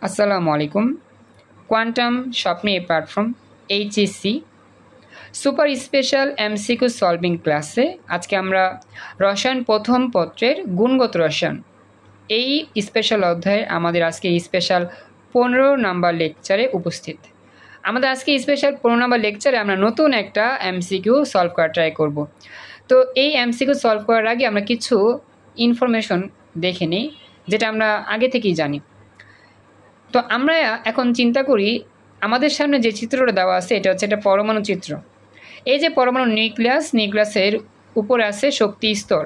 আসসালামু আলাইকুম। কোয়ান্টাম স্বপ্নে platform HSC super special MCQ solving ক্লাসে আজকে আমরা রসায়ন প্রথম পত্রের গুণগত রসায়ন এই স্পেশাল অধ্যায়ে আমাদের আজকে স্পেশাল 15 নাম্বার লেকচারে উপস্থিত। আমাদের আজকে স্পেশাল 15 নাম্বার লেকচারে আমরা নতুন একটা এমসিকিউ সলভ করার ট্রাই করব। তো এই এমসিকিউ সলভ করার আগে আমরা কিছু ইনফরমেশন দেখে নিই যেটা আমরা আগে থেকেই জানি। তো আমরা এখন চিন্তা করি আমাদের সামনে যে চিত্রটা দেওয়া আছে এটা হচ্ছে একটা পরমাণু চিত্র। এই যে পরমাণু নিউক্লিয়াসের উপরে আছে শক্তি স্তর,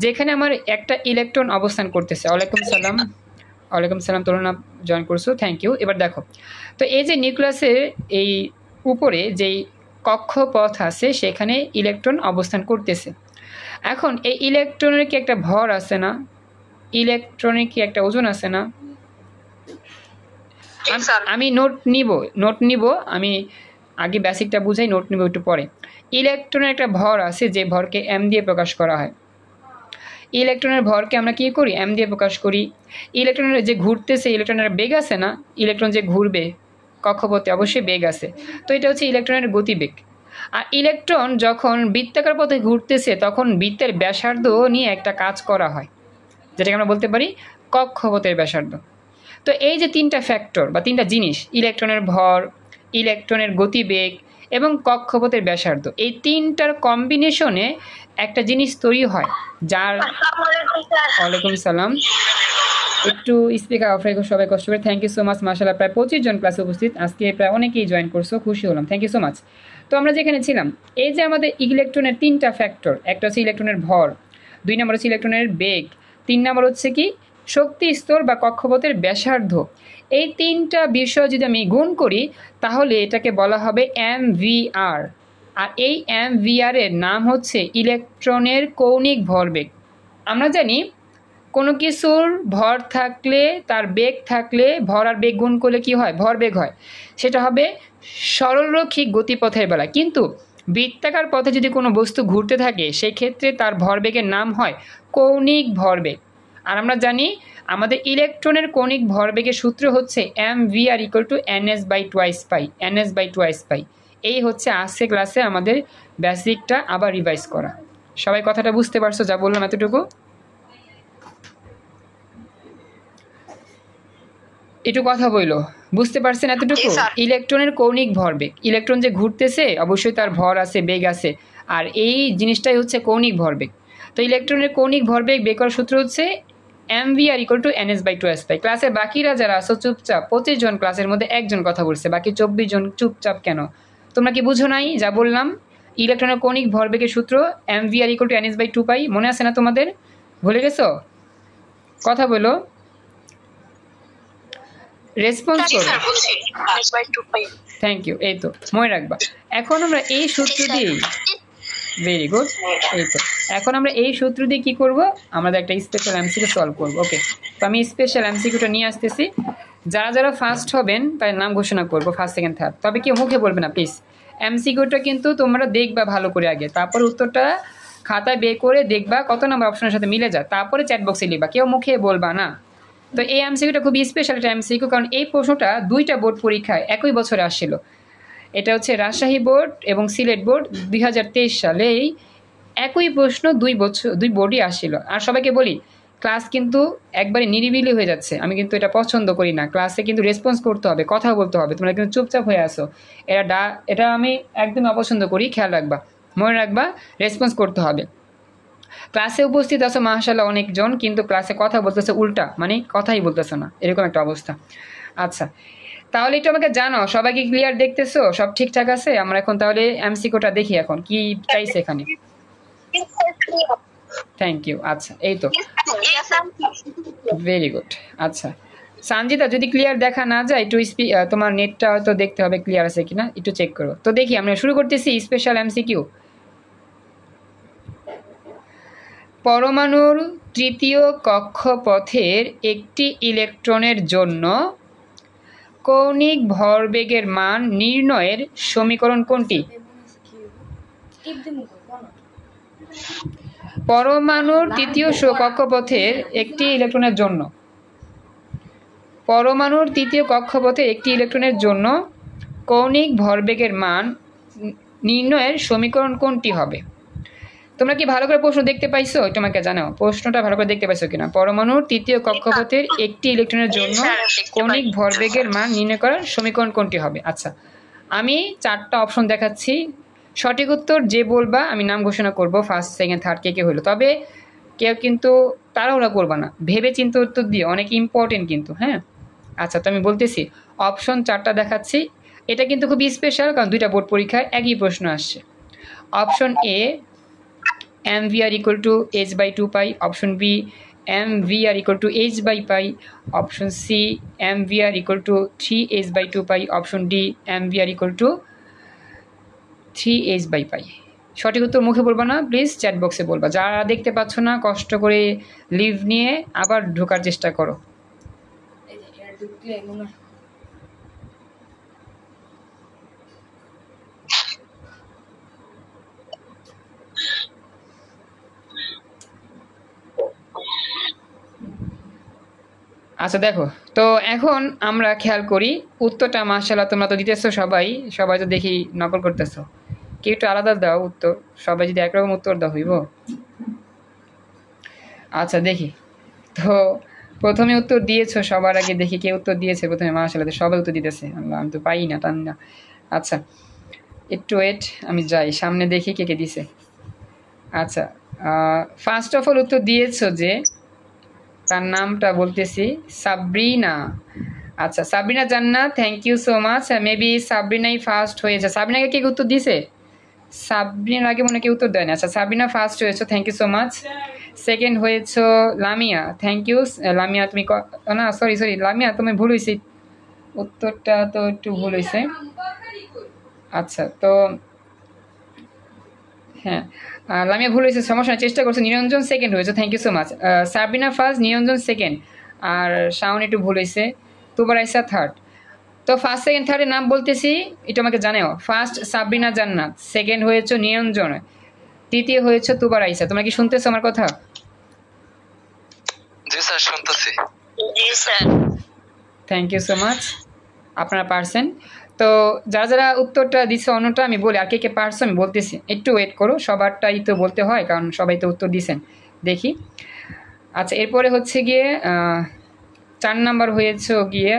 যেখানে আমার একটা ইলেকট্রন অবস্থান করতেছে। ওয়ালাইকুম সালাম তরুণা জয়েন করছো, থ্যাংক ইউ। এবার দেখো, তো এই যে নিউক্লিয়াসের এই উপরে যেই কক্ষপথ আছে সেখানে ইলেকট্রন অবস্থান করতেছে। এখন এই ইলেকট্রনের কি একটা ভর আছে না? ইলেকট্রনের কি একটা ওজন আছে না? আমি নোট নিব আমি আগে বেসিকটা বুঝাই, নোট নিব একটু পরে। ইলেকট্রনের একটা ভর আছে যে ভরকে এম দিয়ে প্রকাশ করা হয়। ইলেকট্রনের ভরকে আমরা কি করি? এম দিয়ে প্রকাশ করি। ইলেকট্রনের যে ঘুরতেছে, ইলেকট্রনের বেগ আছে না? ইলেকট্রন যে ঘুরবে কক্ষপথে অবশ্যই বেগ আছে, তো এটা হচ্ছে ইলেকট্রনের গতিবেগ। আর ইলেকট্রন যখন বৃত্তাকার পথে ঘুরতেছে তখন বৃত্তের ব্যাসার্ধ নিয়ে একটা কাজ করা হয়, যেটাকে আমরা বলতে পারি কক্ষপথের ব্যাসার্ধ। তো এই যে তিনটা ফ্যাক্টর বা তিনটা জিনিস, ইলেকট্রনের ভর, ইলেকট্রনের গতিবেগ এবং কক্ষপথের ব্যাসার্ধ, এই তিনটার কম্বিনেশনে একটা জিনিস তৈরি হয় যার ওয়ালাইকুম সালাম, একটু স্পিকার অফ রেখো সবাই কষ্ট করে। থ্যাংক ইউ সো মাচ, মাশাআল্লাহ প্রায় 25 জন ক্লাসে উপস্থিত, আজকে প্রায় অনেকেই জয়েন করছো, খুশি হলাম, থ্যাংক ইউ সো মাচ। তো আমরা যেখানে ছিলাম, এই যে আমাদের ইলেকট্রনের তিনটা ফ্যাক্টর, একটা হচ্ছে ইলেকট্রনের ভর, 2 নম্বর হচ্ছে ইলেকট্রনের বেগ, 3 নম্বর হচ্ছে কি শক্তি স্তর বা কক্ষপথের ব্যাসার্ধ। এই তিনটা বিষয় যদি আমি গুণ করি তাহলে এটাকে বলা হবে MVR। আর এই MVR এর নাম হচ্ছে ইলেকট্রনের কৌণিক ভরবেগ। আমরা জানি কোনো কিছুর ভর থাকলে, তার বেগ থাকলে, ভর আর বেগ গুণ করলে কি হয়? ভরবেগ হয়। সেটা হবে সরলরৈখিক গতিপথের বেলা। কিন্তু বৃত্তাকার পথে যদি কোনো বস্তু ঘুরতে থাকে সেই ক্ষেত্রে তার ভরবেগের নাম হয় কৌণিক ভরবেগ। আর আমরা জানি আমাদের ইলেকট্রনের কৌণিক ভরবেগের সূত্র হচ্ছে MVR = NS/2π। NS/2π। এই হচ্ছে আজকে ক্লাসে আমাদের বেসিকটা আবার রিভাইজ করা। সবাই কথাটা বুঝতে পারছো যা বললাম এতটুকু? একটু কথা বইলো, বুঝতে পারছেন এতটুকু? ইলেকট্রনের কৌণিক ভরবেগ, ইলেকট্রন যে ঘুরতেছে অবশ্যই তার ভর আছে, বেগ আছে, আর এই জিনিসটাই হচ্ছে কৌণিক ভরবেগ। তো ইলেকট্রনের কৌণিক ভরবেগ বের করার সূত্র হচ্ছে MVR = NS/2π। ক্লাসে বাকিরা যারা আছো চুপচাপ, 25 জন ক্লাসের মধ্যে একজন কথা বলছে, বাকি 24 জন চুপচাপ কেন? তোমরা কি বুঝো নাই যা বললাম? ইলেকট্রনের কৌণিক ভরবেগের সূত্র MVR = NS/2π, মনে আছে না তোমাদের? ভুলে গেছো? কথা বলো, রেসপন্স করো। থ্যাংক ইউ, এই তো মনে রাখবা। এখন আমরা এই সূত্র দিয়ে, ভেরি গুড, এই তো এখন আমরা এই সূত্র দিয়ে কি করব? আমাদের একটা স্পেশাল এমসিকিউ সলভ করব। ওকে, তো আমি স্পেশাল এমসিকিউটা নিয়ে আসতেছি। যারা যারা ফার্স্ট হবেন তাদের নাম ঘোষণা করব, ফার্স্ট সেকেন্ড থার্ড, তবে কেউ মুখে বলবে না প্লিজ। এমসিকিউটা কিন্তু তোমরা দেখবা ভালো করে আগে, তারপর উত্তরটা খাতায় বের করে দেখবা কত নম্বর অপশনের সাথে মিলে যায়, তারপরে চ্যাট বক্সে লিখবা, কেউ মুখে বলবা না। তো এই এমসিকিউটা খুবই স্পেশাল একটা এমসিকিউ, কারণ এই প্রশ্নটা 2টা বোর্ড পরীক্ষায় একই বছরে আসছিল। এটা হচ্ছে রাজশাহী বোর্ড এবং সিলেট বোর্ড 2023 সালেই একই প্রশ্ন 2 বোর্ডই আসছিল। আর সবাইকে বলি, ক্লাস কিন্তু একবারে নিরিবিলি হয়ে যাচ্ছে, আমি কিন্তু এটা পছন্দ করি না। ক্লাসে কিন্তু রেসপন্স করতে হবে, কথা বলতে হবে, তোমরা কিন্তু চুপচাপ হয়ে আসো, এটা আমি একদম অপছন্দ করি। খেয়াল রাখবা, মনে রাখবা, রেসপন্স করতে হবে। ক্লাসে উপস্থিত আছো মাশাআল্লাহ অনেকজন, কিন্তু ক্লাসে কথা বলতেছে উল্টা, মানে কথাই বলতেছো না, এরকম একটা অবস্থা। আচ্ছা, তাহলে একটু আমাকে জানো সবাই কি ক্লিয়ার দেখতেছো? সব ঠিকঠাক আছে? আমরা এখন তাহলে এমসিকিউটা দেখি এখন কি চাইছে এখানে। Thank you. আচ্ছা, এই তো ভেরি গুড। আচ্ছা সঞ্জিতা, যদি ক্লিয়ার দেখা না যায় একটু তোমার নেটটা হয়তো দেখতে হবে ক্লিয়ার আছে কিনা, একটু চেক করো। তো দেখি আমরা শুরু করতেছি স্পেশাল এমসিকিউ। পরমাণুর তৃতীয় কক্ষপথের একটি ইলেকট্রনের জন্য কৌণিক ভরবেগের মান নির্ণয়ের সমীকরণ কোনটি? পরমাণুর তৃতীয় কক্ষপথের একটি ইলেকট্রনের জন্য, পরমাণুর তৃতীয় কক্ষপথে একটি ইলেকট্রনের জন্য কৌণিক ভরবেগের মান নির্ণয়ের সমীকরণ কোনটি হবে? তোমরা কি ভালো করে প্রশ্ন দেখতে পাইছো? তোমাকে জানাও প্রশ্নটা ভালো করে দেখতে পাইছো কিনা। পরমাণুর তৃতীয় কক্ষপথের একটি ইলেকট্রনের জন্য কৌণিক ভরবেগের মান নির্ণয় করার সমীকরণ কোনটি হবে? আচ্ছা, আমি 4টা অপশন দেখাচ্ছি, সঠিক উত্তর যে বলবা আমি নাম ঘোষণা করব, ফার্স্ট সেকেন্ড থার্ড কে কে হইলো। তবে কেউ কিন্তু তাড়াহুড়া করবা না, ভেবে চিন্তে উত্তর দিয়ে, অনেক ইম্পর্টেন্ট কিন্তু। হ্যাঁ, আচ্ছা, তো আমি বলতেছি অপশন 4টা দেখাচ্ছি। এটা কিন্তু খুব স্পেশাল, কারণ 2টা বোর্ড পরীক্ষায় একই প্রশ্ন আসছে। Option A mvr equal to h by 2 pi, option b mvr equal to h by pi, option c mvr equal to 3h by 2 pi, option d mvr equal to 3h by pi। সঠিক উত্তর মুখে বলবা না, please chat বক্সে বলবা। যারা দেখতে পাচ্ছ না কষ্ট করে লিভ নিয়ে আবার ঢোকার চেষ্টা করো। আচ্ছা দেখো, তো এখন আমরা খেয়াল করি উত্তরটা। মাশাআল্লাহ তোমরা তো দিতেছো সবাই, সবাই তো দেখি নকল করতেছো। কেউ একটু আলাদা দাও উত্তর, সবাই যদি একরকম উত্তর দাও হইব। আচ্ছা দেখি, তো প্রথমে উত্তর দিয়েছো সবার আগে, দেখি কে উত্তর দিয়েছে প্রথমে। মাশাআল্লাহ সবাই উত্তর দিতেছে, আল্লাহ আমি তো পাই না, টান না। আচ্ছা একটু ওয়েট, আমি যাই সামনে দেখি কে কে দিছে। আচ্ছা, ফার্স্ট অফ অল উত্তর দিয়েছো যে, তার নামটা বলতেছি, সাবরিনা। আচ্ছা Sabrina Jannat, thank you so much. Maybe সাবরিনাই ফার্স্ট হয়েছে। সাবরিনাকে কে উত্তর দিয়েছে? সাবরিনার আগে মনে কেউ উত্তর দেয়নি। আচ্ছা সাবরিনা ফার্স্ট হয়েছো, thank you so much. Second হয়েছো লামিয়া, থ্যাংক ইউ লামিয়া। তুমি না সরি লামিয়া, তুমি ভুল হয়েছে, উত্তরটা তো একটু ভুল হয়েছে। আচ্ছা তো হ্যাঁ, লামিয়া ভুল হয়েছে, সমস্যা নেই, চেষ্টা করছো। নিরঞ্জন সেকেন্ড হয়েছে, thank you so much. Sabrina first, Niranjan second, আর শাওন একটু ভুল হয়েছে, তুবার আইসা থার্ড। তো ফার্স্ট সেকেন্ড থার্ডের নাম বলতেছি, এটা আমাকে জানাও। ফার্স্ট সাবরিনা জান্নাত, সেকেন্ড হয়েছে নিরঞ্জন, তৃতীয় হয়েছে তুবার আইসা। তোমরা কি শুনতেছো আমার কথা? জি স্যার শুনতেছি। জি sir. Thank you so much, আপনারা পারছেন। তো যারা যারা উত্তরটা দিচ্ছে অন্যটা আমি বলি, আর কে কে পারছো আমি বলতেছি, একটু ওয়েট করো, সবারটাই তো বলতে হয় কারণ সবাই তো উত্তর দিছেন। দেখি, আচ্ছা এরপরে হচ্ছে গিয়ে 4 নাম্বার হয়েছে গিয়ে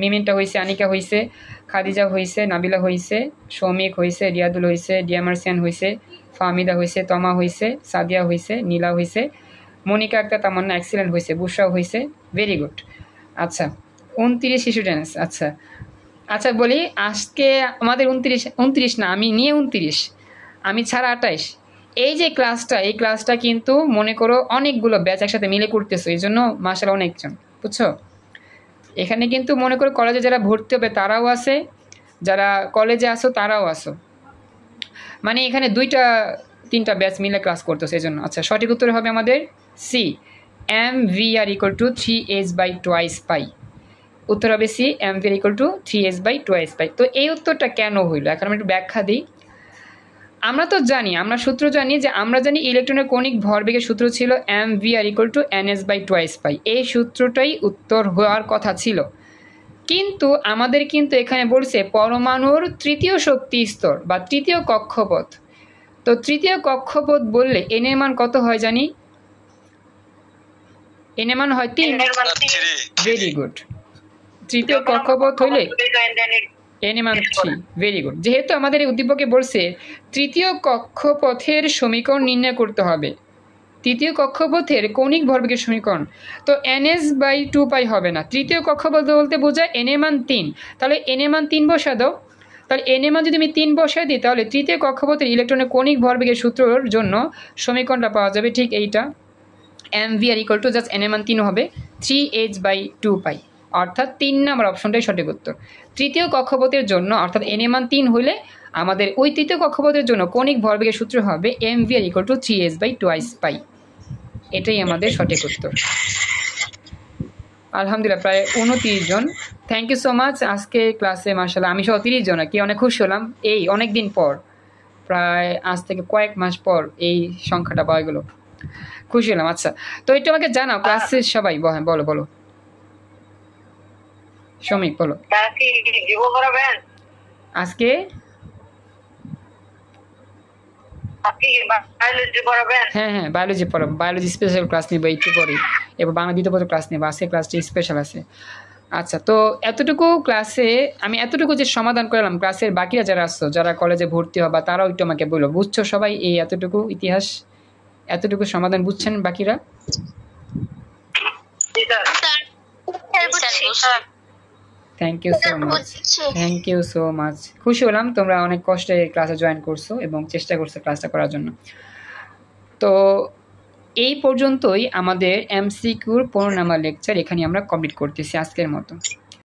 মিমিনটা হয়েছে, আনিকা হয়েছে, খাদিজা হয়েছে, নাবিলা হয়েছে, সৌমিক হয়েছে, রিয়াদুল হয়েছে, ডিয়ামার্সিয়ান হয়েছে, ফাহমিদা হয়েছে, তমা হয়েছে, সাদিয়া হয়েছে, নীলা হয়েছে, মনিকা আক্তার তামান্না এক্সিলেন্ট হয়েছে, বুশরাও হয়েছে, ভেরি গুড। আচ্ছা 29 স্টুডেন্টস। আচ্ছা আচ্ছা বলি, আজকে আমাদের 29 না, আমি নিয়ে 29, আমি ছাড়া 28। এই যে ক্লাসটা, এই ক্লাসটা কিন্তু মনে করো অনেকগুলো ব্যাচ একসাথে মিলে করতেছো, এই জন্য মাশাআল্লাহ অনেকজন, বুঝছো? এখানে কিন্তু মনে করো কলেজে যারা ভর্তি হবে তারাও আছে, যারা কলেজে আসো তারাও আসো, মানে এখানে 2-3টা ব্যাচ মিলে ক্লাস করতেছে এই জন্য। আচ্ছা সঠিক উত্তর হবে আমাদের C, mvr equal to 3h by 2 pi. উত্তর হবে C, mvr equal to 3h by 2 pi. তো এই উত্তরটা কেন হইল, এখন আমি একটু ব্যাখ্যা দিই। আমরা তো জানি, আমরা সূত্র জানি যে, আমরা জানি ইলেকট্রনের কৌণিক ভরবেগের সূত্র ছিল mvr equal to ns by 2 পাই। এই সূত্রটাই উত্তর হওয়ার কথা ছিল, কিন্তু আমাদের কিন্তু এখানে বলছে পরমাণুর তৃতীয় শক্তি স্তর বা তৃতীয় কক্ষপথ। তো তৃতীয় কক্ষপথ বললে এন এর মান কত হয় জানি? এন এর মান হয় 3। Very good. তৃতীয় কক্ষপথ হইলে এন এর মান 3, ভেরি গুড। যেহেতু আমাদের এই উদ্দীপকে বলছে তৃতীয় কক্ষপথের সমীকরণ নির্ণয় করতে হবে, তৃতীয় কক্ষপথের কৌণিক ভরবেগের সমীকরণ, তো ns বাই 2 পাই হবে না। তৃতীয় কক্ষপথ বলতে বোঝায় এন এর মান 3, তাহলে এন এর মান 3 বসা দাও। তাহলে এন এর মান যদি আমি 3 বসাই দিই, তাহলে তৃতীয় কক্ষপথের ইলেকট্রনের কৌণিক ভরবেগের সূত্রের জন্য সমীকরণটা পাওয়া যাবে ঠিক এইটা, mvr equal to just N এর মান 3 হবে 3h বাই 2 পাই, অর্থাৎ 3 নম্বর অপশনটাই সঠিক উত্তর। তৃতীয় কক্ষপথের জন্য অর্থাৎ এন এর মান 3 হলে আমাদের ওই তৃতীয় কক্ষপথের জন্য কৌণিক ভরবেগের সূত্র হবে mvr equal to 3h by 2 pi. এটাই আমাদের সঠিক উত্তর। আলহামদুলিল্লাহ প্রায় 29 জন, থ্যাংক ইউ সো মাচ। আজকে ক্লাসে মাশাআল্লাহ আমি সহ 30 জন, কি অনেক খুশি হলাম। এই অনেক দিন পর, প্রায় আজ থেকে কয়েক মাস পর এই সংখ্যাটা পাওয়া গেল, খুশি হলাম। আচ্ছা তো একটু আমাকে জানাও ক্লাসের সবাই, হ্যাঁ বলো বলো। শ্রমিক বলো। আজকে হ্যাঁ হ্যাঁ বায়োলজি পড়াবো, বায়োলজি স্পেশাল ক্লাস নেবো একটু পরে, এবার বাংলা দ্বিতীয় পত্র ক্লাস নেবো, আজকে ক্লাসটি স্পেশাল আছে। আচ্ছা, তো এতটুকু ক্লাসে আমি এতটুকু যে সমাধান করলাম, ক্লাসের বাকিরা যারা আসছো, যারা কলেজে ভর্তি হবা, তারাও একটু আমাকে বলো, বুঝছো সবাই এই এতটুকু ইতিহাস, এতটুকু সমাধান বুঝছেন বাকিরা? Thank you so much, thank you so much. খুশি হলাম তোমরা অনেক কষ্টে ক্লাসে জয়েন করছো এবং চেষ্টা করছো ক্লাসটা করার জন্য। তো এই পর্যন্তই আমাদের এমসিকিউর 15 নাম্বার লেকচার এখানে আমরা কমপ্লিট করতেছি আজকের মতো।